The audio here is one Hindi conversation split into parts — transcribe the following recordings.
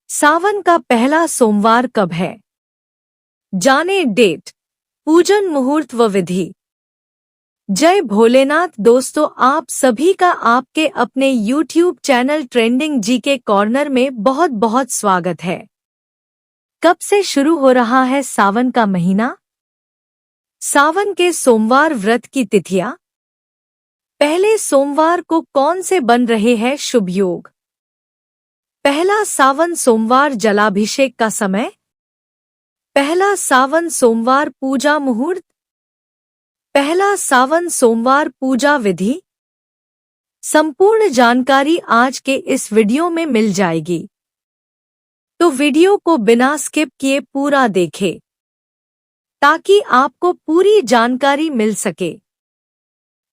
सावन का पहला सोमवार कब है? जाने डेट, पूजन मुहूर्त व विधि। जय भोलेनाथ। दोस्तों, आप सभी का आपके अपने YouTube channel trending GK corner में बहुत बहुत स्वागत है। कब से शुरू हो रहा है सावन का महीना? सावन के सोमवार व्रत की तिथियां। पहले सोमवार को कौन से बन रहे हैं शुभ योग? पहला सावन सोमवार जलाभिषेक का समय। पहला सावन सोमवार पूजा मुहूर्त। पहला सावन सोमवार पूजा विधि। संपूर्ण जानकारी आज के इस वीडियो में मिल जाएगी, तो वीडियो को बिना स्किप किए पूरा देखें ताकि आपको पूरी जानकारी मिल सके।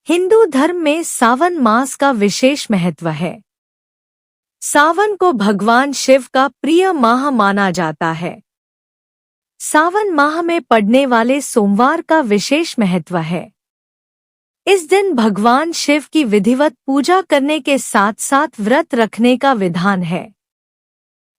हिंदू धर्म में सावन मास का विशेष महत्व है। सावन को भगवान शिव का प्रिय माह माना जाता है। सावन माह में पड़ने वाले सोमवार का विशेष महत्व है। इस दिन भगवान शिव की विधिवत पूजा करने के साथ साथ व्रत रखने का विधान है।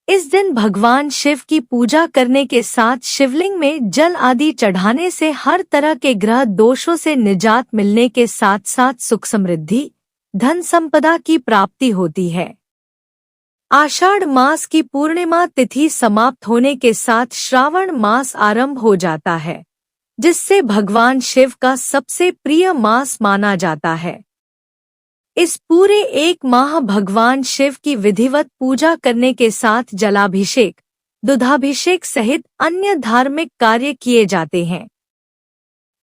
इस दिन भगवान शिव की पूजा करने के साथ शिवलिंग में जल आदि चढ़ाने से हर तरह के ग्रह दोषों से निजात मिलने के साथ साथ सुख समृद्धि, धन संपदा की प्राप्ति होती है। आषाढ़ मास की पूर्णिमा तिथि समाप्त होने के साथ श्रावण मास आरंभ हो जाता है, जिससे भगवान शिव का सबसे प्रिय मास माना जाता है। इस पूरे एक माह भगवान शिव की विधिवत पूजा करने के साथ जलाभिषेक, दुधाभिषेक सहित अन्य धार्मिक कार्य किए जाते हैं।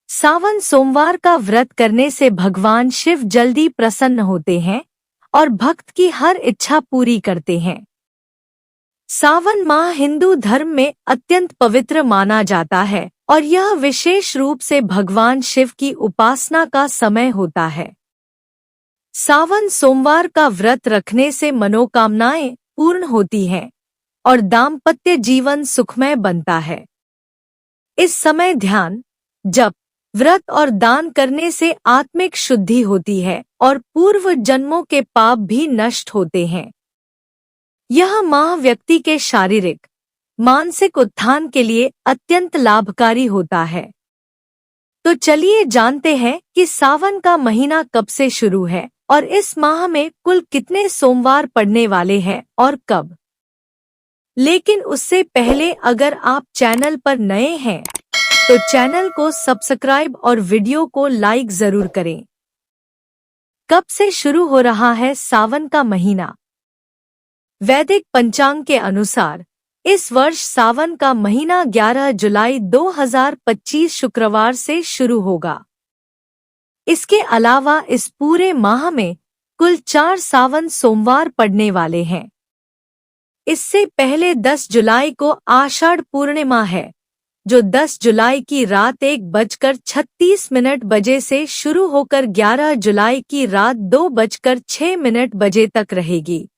सावन सोमवार का व्रत करने से भगवान शिव जल्दी प्रसन्न होते हैं और भक्त की हर इच्छा पूरी करते हैं। सावन माह हिंदू धर्म में अत्यंत पवित्र माना जाता है और यह विशेष रूप से भगवान शिव की उपासना का समय होता है। सावन सोमवार का व्रत रखने से मनोकामनाएं पूर्ण होती हैं और दाम्पत्य जीवन सुखमय बनता है। इस समय ध्यान, जप, व्रत और दान करने से आत्मिक शुद्धि होती है और पूर्व जन्मों के पाप भी नष्ट होते हैं। यह माह व्यक्ति के शारीरिक, मानसिक उत्थान के लिए अत्यंत लाभकारी होता है। तो चलिए जानते हैं कि सावन का महीना कब से शुरू है और इस माह में कुल कितने सोमवार पड़ने वाले हैं और कब। लेकिन उससे पहले अगर आप चैनल पर नए हैं तो चैनल को सब्सक्राइब और वीडियो को लाइक जरूर करें। कब से शुरू हो रहा है सावन का महीना? वैदिक पंचांग के अनुसार इस वर्ष सावन का महीना 11 जुलाई 2025 शुक्रवार से शुरू होगा। इसके अलावा इस पूरे माह में कुल 4 सावन सोमवार पड़ने वाले हैं। इससे पहले 10 जुलाई को आषाढ़ पूर्णिमा है, जो 10 जुलाई की रात 1:36 बजे से शुरू होकर 11 जुलाई की रात 2:06 बजे तक रहेगी।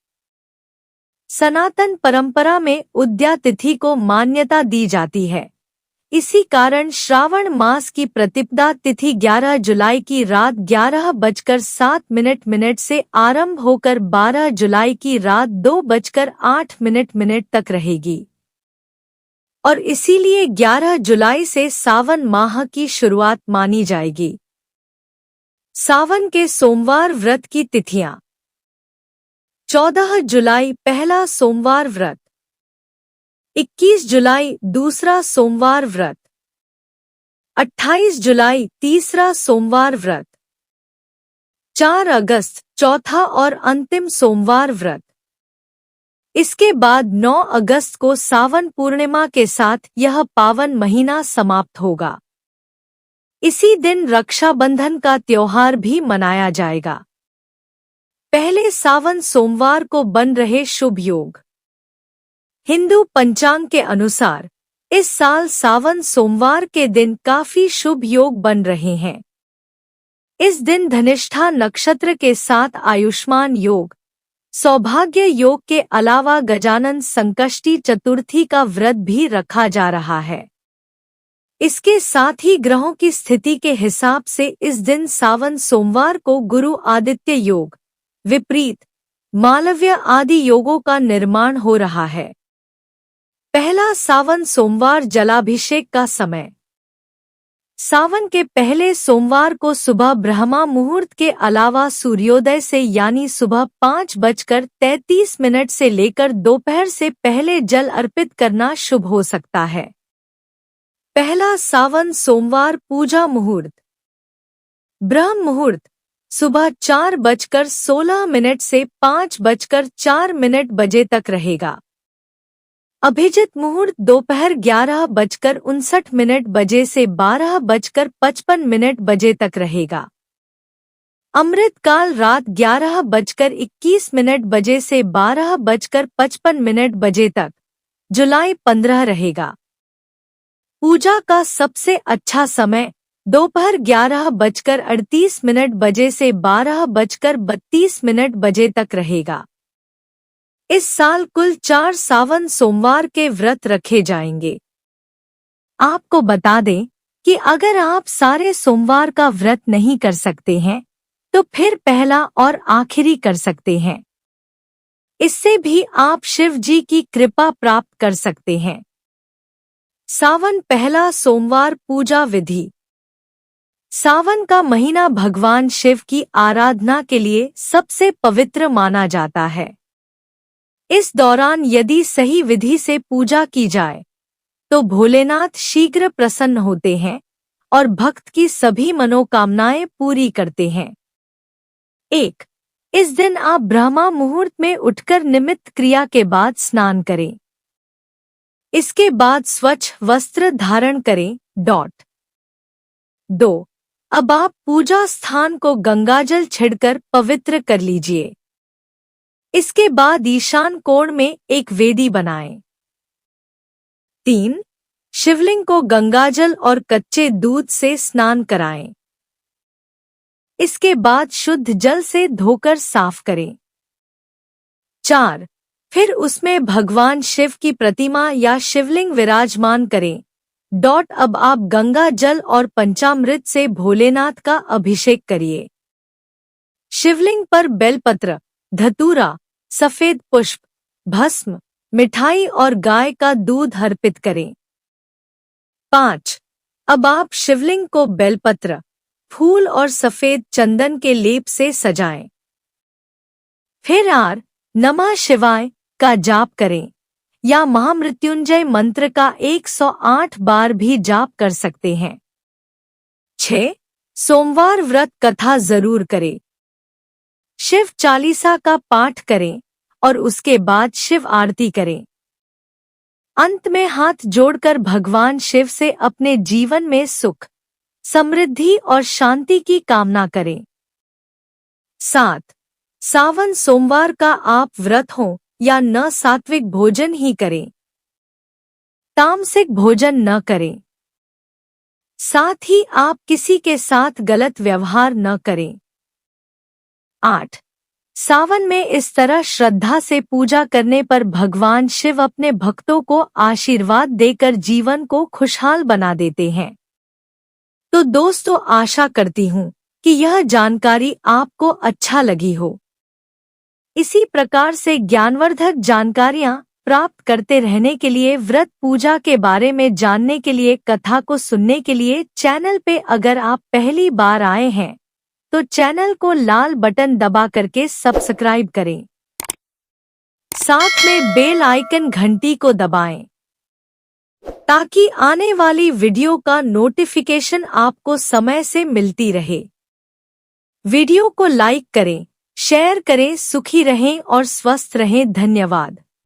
सनातन परंपरा में उद्या तिथि को मान्यता दी जाती है। इसी कारण श्रावण मास की प्रतिपदा तिथि 11 जुलाई की रात 11:07 से आरंभ होकर 12 जुलाई की रात 2:08 तक रहेगी और इसीलिए 11 जुलाई से सावन माह की शुरुआत मानी जाएगी। सावन के सोमवार व्रत की तिथियां। 14 जुलाई पहला सोमवार व्रत। 21 जुलाई दूसरा सोमवार व्रत। 28 जुलाई तीसरा सोमवार व्रत। 4 अगस्त चौथा और अंतिम सोमवार व्रत। इसके बाद 9 अगस्त को सावन पूर्णिमा के साथ यह पावन महीना समाप्त होगा। इसी दिन रक्षाबंधन का त्योहार भी मनाया जाएगा। पहले सावन सोमवार को बन रहे शुभ योग। हिंदू पंचांग के अनुसार इस साल सावन सोमवार के दिन काफी शुभ योग बन रहे हैं। इस दिन धनिष्ठा नक्षत्र के साथ आयुष्मान योग, सौभाग्य योग के अलावा गजानन संकष्टी चतुर्थी का व्रत भी रखा जा रहा है। इसके साथ ही ग्रहों की स्थिति के हिसाब से इस दिन सावन सोमवार को गुरु आदित्य योग, विपरीत, मालव्य आदि योगों का निर्माण हो रहा है। पहला सावन सोमवार जलाभिषेक का समय। सावन के पहले सोमवार को सुबह ब्रह्मा मुहूर्त के अलावा सूर्योदय से यानी सुबह 5:33 से लेकर दोपहर से पहले जल अर्पित करना शुभ हो सकता है। पहला सावन सोमवार पूजा मुहूर्त। ब्रह्म मुहूर्त सुबह 4:16 से 5:04 बजे तक रहेगा। अभिजित मुहूर्त दोपहर 11:59 बजे से 12:55 बजे तक रहेगा। अमृत काल रात 11:21 बजे से 12:55 बजे तक, जुलाई 15 रहेगा। पूजा का सबसे अच्छा समय दोपहर 11:38 बजे से 12:32 बजे तक रहेगा। इस साल कुल 4 सावन सोमवार के व्रत रखे जाएंगे। आपको बता दें कि अगर आप सारे सोमवार का व्रत नहीं कर सकते हैं तो फिर पहला और आखिरी कर सकते हैं। इससे भी आप शिव जी की कृपा प्राप्त कर सकते हैं। सावन पहला सोमवार पूजा विधि। सावन का महीना भगवान शिव की आराधना के लिए सबसे पवित्र माना जाता है। इस दौरान यदि सही विधि से पूजा की जाए तो भोलेनाथ शीघ्र प्रसन्न होते हैं और भक्त की सभी मनोकामनाएं पूरी करते हैं। 1. इस दिन आप ब्रह्मा मुहूर्त में उठकर निमित्त क्रिया के बाद स्नान करें। इसके बाद स्वच्छ वस्त्र धारण करें। 2. अब आप पूजा स्थान को गंगाजल छिड़कर पवित्र कर लीजिए। इसके बाद ईशान कोण में एक वेदी बनाएं। 3. शिवलिंग को गंगाजल और कच्चे दूध से स्नान कराएं। इसके बाद शुद्ध जल से धोकर साफ करें। 4. फिर उसमें भगवान शिव की प्रतिमा या शिवलिंग विराजमान करें। अब आप गंगा जल और पंचामृत से भोलेनाथ का अभिषेक करिए। शिवलिंग पर बेलपत्र, धतूरा, सफेद पुष्प, भस्म, मिठाई और गाय का दूध अर्पित करें। 5. अब आप शिवलिंग को बेलपत्र, फूल और सफेद चंदन के लेप से सजाएं। फिर नमः शिवाय का जाप करें या महामृत्युंजय मंत्र का 108 बार भी जाप कर सकते हैं। 6. सोमवार व्रत कथा जरूर करें। शिव चालीसा का पाठ करें और उसके बाद शिव आरती करें। अंत में हाथ जोड़कर भगवान शिव से अपने जीवन में सुख, समृद्धि और शांति की कामना करें। 7. सावन सोमवार का आप व्रत हो या न सात्विक भोजन ही करें। तामसिक भोजन न करें। साथ ही आप किसी के साथ गलत व्यवहार न करें। 8. सावन में इस तरह श्रद्धा से पूजा करने पर भगवान शिव अपने भक्तों को आशीर्वाद देकर जीवन को खुशहाल बना देते हैं। तो दोस्तों, आशा करती हूँ कि यह जानकारी आपको अच्छा लगी हो। इसी प्रकार से ज्ञानवर्धक जानकारियाँ प्राप्त करते रहने के लिए, व्रत पूजा के बारे में जानने के लिए, कथा को सुनने के लिए चैनल पे अगर आप पहली बार आए हैं तो चैनल को लाल बटन दबा करके सब्सक्राइब करें। साथ में बेल आइकन घंटी को दबाएं ताकि आने वाली वीडियो का नोटिफिकेशन आपको समय से मिलती रहे। वीडियो को लाइक करें, शेयर करें। सुखी रहें और स्वस्थ रहें। धन्यवाद।